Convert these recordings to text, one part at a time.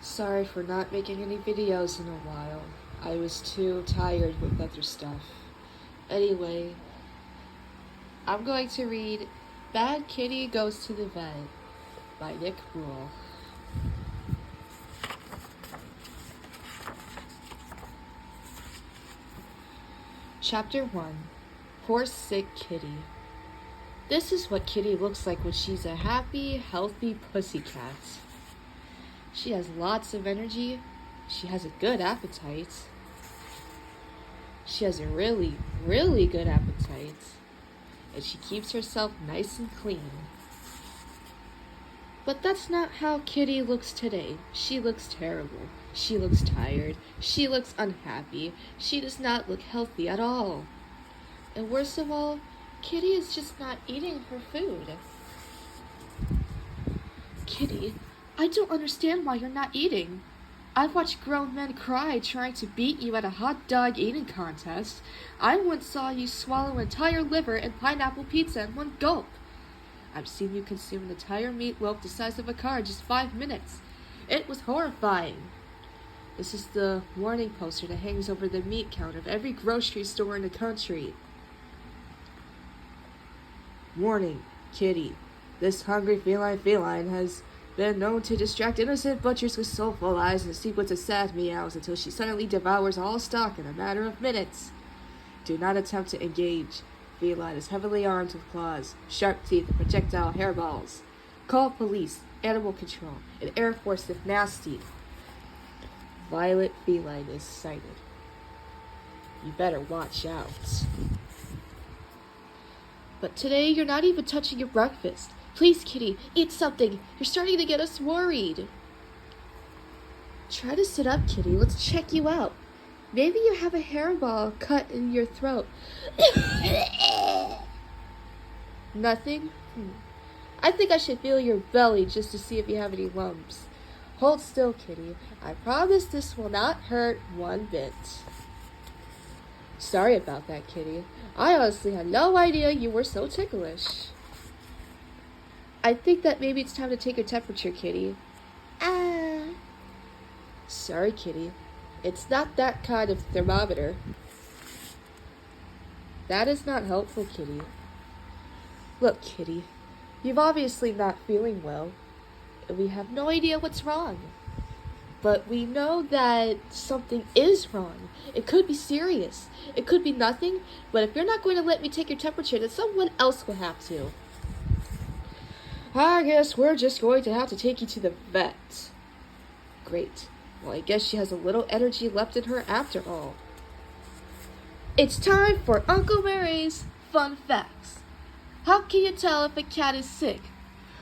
Sorry for not making any videos in a while. I was too tired with other stuff. Anyway, I'm going to read Bad Kitty Goes to the Vet by Nick Bruel. Chapter 1. Poor Sick Kitty. This is what Kitty looks like when she's a happy, healthy pussycat. She has lots of energy. She has a good appetite. She has a really, really good appetite. And she keeps herself nice and clean. But that's not how Kitty looks today. She looks terrible. She looks tired. She looks unhappy. She does not look healthy at all. And worst of all, Kitty is just not eating her food. Kitty, I don't understand why you're not eating. I've watched grown men cry trying to beat you at a hot dog eating contest. I once saw you swallow an entire liver and pineapple pizza in one gulp. I've seen you consume an entire meatloaf the size of a car in just 5 minutes. It was horrifying. This is the warning poster that hangs over the meat counter of every grocery store in the country. Warning, Kitty. This hungry feline has been known to distract innocent butchers with soulful eyes and a sequence of sad meows until she suddenly devours all stock in a matter of minutes. Do not attempt to engage. Feline is heavily armed with claws, sharp teeth, and projectile hairballs. Call police, animal control, and Air Force if nasty. Violent feline is sighted. You better watch out. But today you're not even touching your breakfast. Please, Kitty, eat something. You're starting to get us worried. Try to sit up, Kitty. Let's check you out. Maybe you have a hairball cut in your throat. Nothing? I think I should feel your belly just to see if you have any lumps. Hold still, Kitty. I promise this will not hurt one bit. Sorry about that, Kitty. I honestly had no idea you were so ticklish. I think that maybe it's time to take your temperature, Kitty. Sorry, Kitty. It's not that kind of thermometer. That is not helpful, Kitty. Look, Kitty, you've obviously not feeling well, and we have no idea what's wrong. But we know that something is wrong. It could be serious. It could be nothing, but if you're not going to let me take your temperature, then someone else will have to. I guess we're just going to have to take you to the vet. Great. Well, I guess she has a little energy left in her after all. It's time for Uncle Mary's Fun Facts. How can you tell if a cat is sick?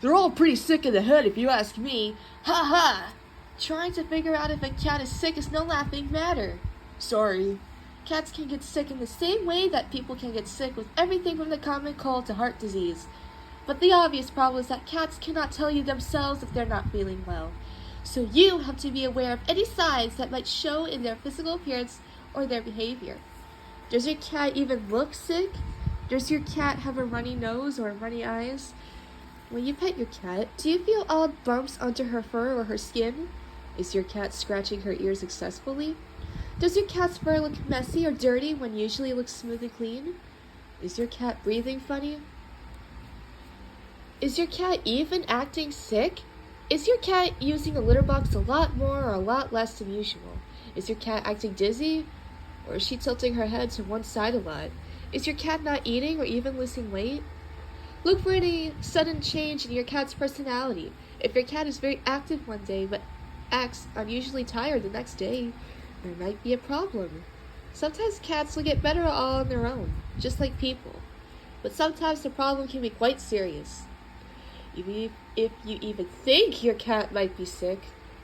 They're all pretty sick in the head if you ask me. Ha ha! Trying to figure out if a cat is sick is no laughing matter. Sorry. Cats can get sick in the same way that people can get sick with everything from the common cold to heart disease. But the obvious problem is that cats cannot tell you themselves if they're not feeling well. So you have to be aware of any signs that might show in their physical appearance or their behavior. Does your cat even look sick? Does your cat have a runny nose or runny eyes? When you pet your cat, do you feel odd bumps under her fur or her skin? Is your cat scratching her ears successfully? Does your cat's fur look messy or dirty when usually it looks smooth and clean? Is your cat breathing funny? Is your cat even acting sick? Is your cat using the litter box a lot more or a lot less than usual? Is your cat acting dizzy? Or is she tilting her head to one side a lot? Is your cat not eating or even losing weight? Look for any sudden change in your cat's personality. If your cat is very active one day but acts unusually tired the next day, there might be a problem. Sometimes cats will get better all on their own, just like people. But sometimes the problem can be quite serious. If you even think your cat might be sick,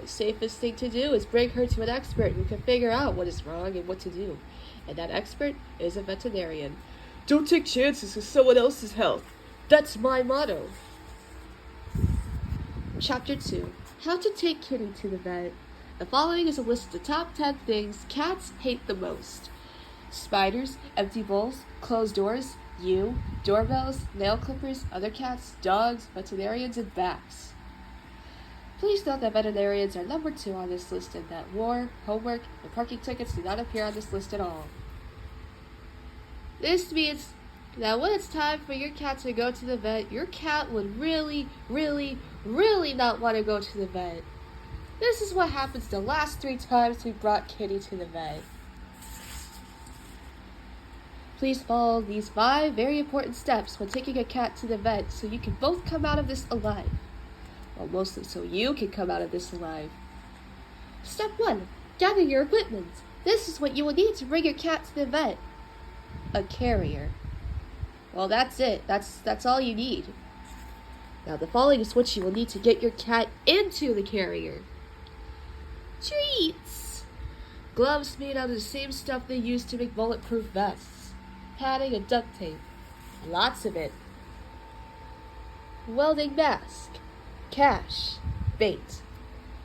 the safest thing to do is bring her to an expert who can figure out what is wrong and what to do. And that expert is a veterinarian. Don't take chances with someone else's health. That's my motto. Chapter 2. How to take Kitty to the vet. The following is a list of the top 10 things cats hate the most. Spiders, empty bowls, closed doors, you, doorbells, nail clippers, other cats, dogs, veterinarians, and bats. Please note that veterinarians are number 2 on this list and that war, homework, and parking tickets do not appear on this list at all. This means that when it's time for your cat to go to the vet, your cat would really not want to go to the vet. This is what happens the last 3 times we brought Kitty to the vet. Please follow these 5 very important steps when taking a cat to the vet so you can both come out of this alive. Well, mostly so you can come out of this alive. Step 1. Gather your equipment. This is what you will need to bring your cat to the vet. A carrier. Well, that's it. That's all you need. Now, the following is what you will need to get your cat into the carrier. Treats. Gloves made out of the same stuff they use to make bulletproof vests. Padding and duct tape. Lots of it. Welding mask. Cash. Bait.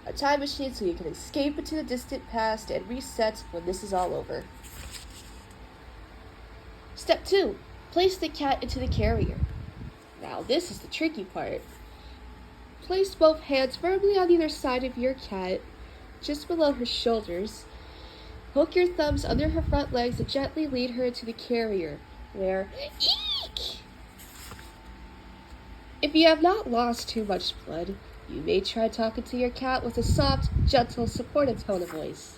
A time machine so you can escape into the distant past and reset when this is all over. Step 2. Place the cat into the carrier. Now this is the tricky part. Place both hands firmly on either side of your cat, just below her shoulders. Hook your thumbs under her front legs and gently lead her into the carrier, where, eek! If you have not lost too much blood, you may try talking to your cat with a soft, gentle, supportive tone of voice.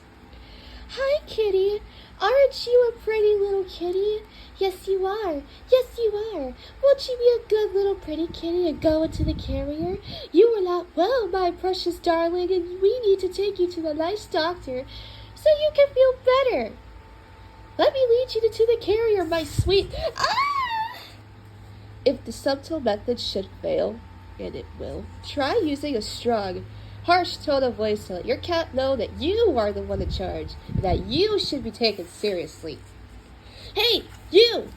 Hi, kitty. Aren't you a pretty little kitty? Yes, you are. Yes, you are. Won't you be a good little pretty kitty and go into the carrier? You are not well, my precious darling, and we need to take you to the nice doctor so you can feel better. Let me lead you to the carrier, my sweet. Ah! If the subtle method should fail, and it will, try using a strong, harsh tone of voice to let your cat know that you are the one in charge and that you should be taken seriously. Hey, you!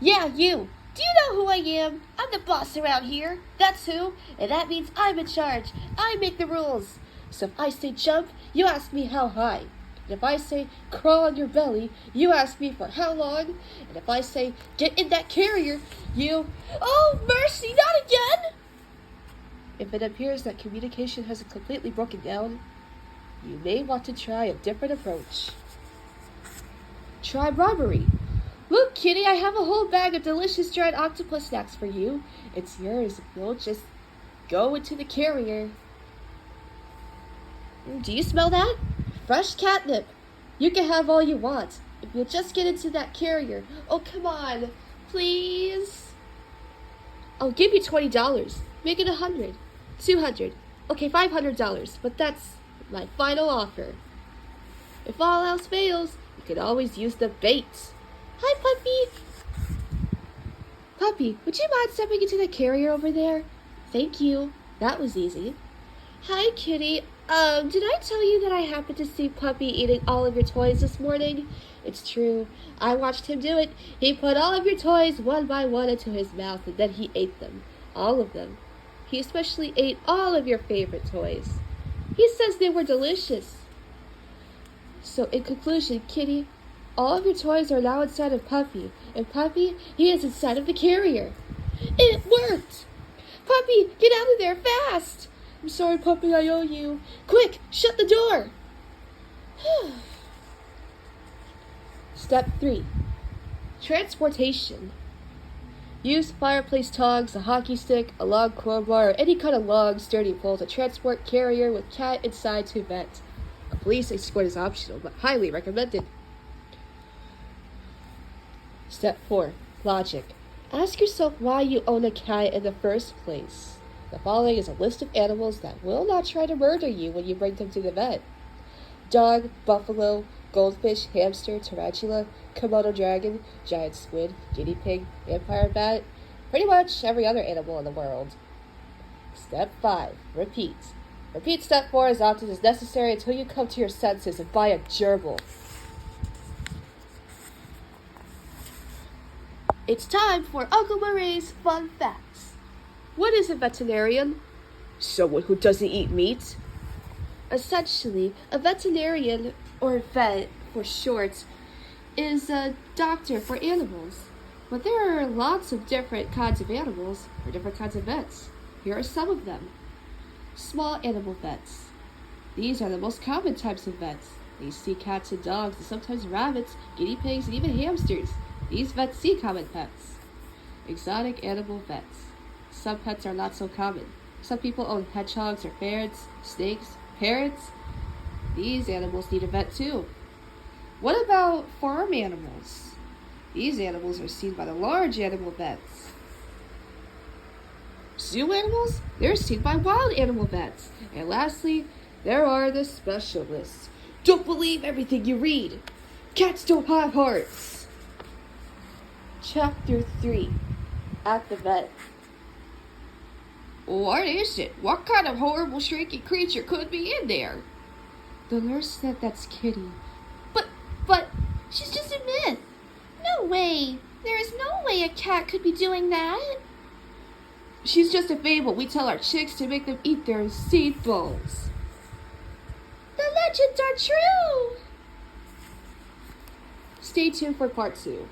Yeah, you! Do you know who I am? I'm the boss around here. That's who. And that means I'm in charge. I make the rules. So if I say jump, you ask me how high. And if I say crawl on your belly, you ask me for how long. And if I say get in that carrier, you... Oh, mercy, not again! If it appears that communication hasn't completely broken down, you may want to try a different approach. Try robbery. Look, kitty, I have a whole bag of delicious dried octopus snacks for you. It's yours if you'll just go into the carrier. Do you smell that? Fresh catnip. You can have all you want if you'll just get into that carrier. Oh, come on, please. I'll give you $20. Make it $100. $200. Okay, $500, but that's my final offer. If all else fails, you can always use the bait. Hi, puppy. Puppy, would you mind stepping into the carrier over there? Thank you. That was easy. Hi, kitty. Did I tell you that I happened to see Puppy eating all of your toys this morning? It's true. I watched him do it. He put all of your toys one by one into his mouth and then he ate them. All of them. He especially ate all of your favorite toys. He says they were delicious. So in conclusion, kitty, all of your toys are now inside of Puppy. And Puppy, he is inside of the carrier. It worked! Puppy, get out of there fast! I'm sorry, Puppy, I owe you. Quick, shut the door! Step 3. Transportation. Use fireplace tongs, a hockey stick, a long crowbar, or any kind of long, sturdy pole to transport carrier with cat inside to vet. A police escort is optional, but highly recommended. Step 4. Logic. Ask yourself why you own a cat in the first place. The following is a list of animals that will not try to murder you when you bring them to the vet. Dog, buffalo, goldfish, hamster, tarantula, Komodo dragon, giant squid, guinea pig, vampire bat, pretty much every other animal in the world. Step 5. Repeat. Repeat step 4 as often as necessary until you come to your senses and buy a gerbil. It's time for Uncle Murray's Fun Facts. What is a veterinarian? Someone who doesn't eat meat. Essentially, a veterinarian, or vet for short, is a doctor for animals. But there are lots of different kinds of animals for different kinds of vets. Here are some of them. Small animal vets. These are the most common types of vets. They see cats and dogs, and sometimes rabbits, guinea pigs, and even hamsters. These vets see common pets. Exotic animal vets. Some pets are not so common. Some people own hedgehogs or ferrets, snakes, parrots. These animals need a vet too. What about farm animals? These animals are seen by the large animal vets. Zoo animals? They're seen by wild animal vets. And lastly, there are the specialists. Don't believe everything you read. Cats don't have hearts. Chapter 3. At the vet. What is it? What kind of horrible shrieking creature could be in there? The nurse said that's Kitty. But, she's just a myth. No way. There is no way a cat could be doing that. She's just a fable we tell our chicks to make them eat their seed balls. The legends are true. Stay tuned for part 2.